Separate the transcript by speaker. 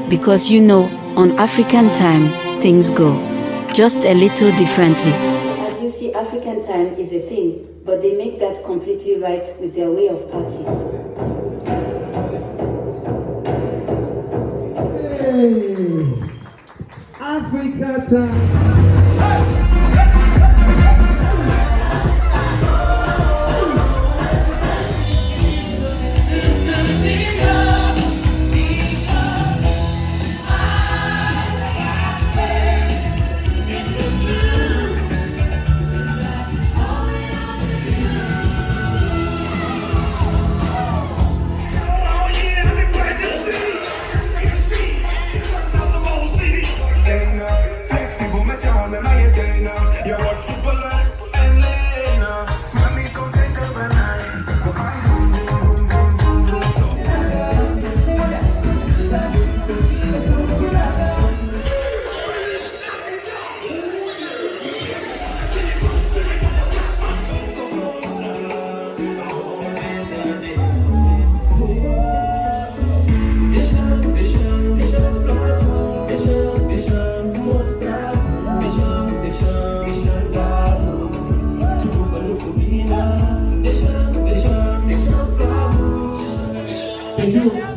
Speaker 1: because on African time, things go just a little differently. As you see, African time is a thing, but they make that completely right with their way of partying.
Speaker 2: Hey, Africa time. Thank you.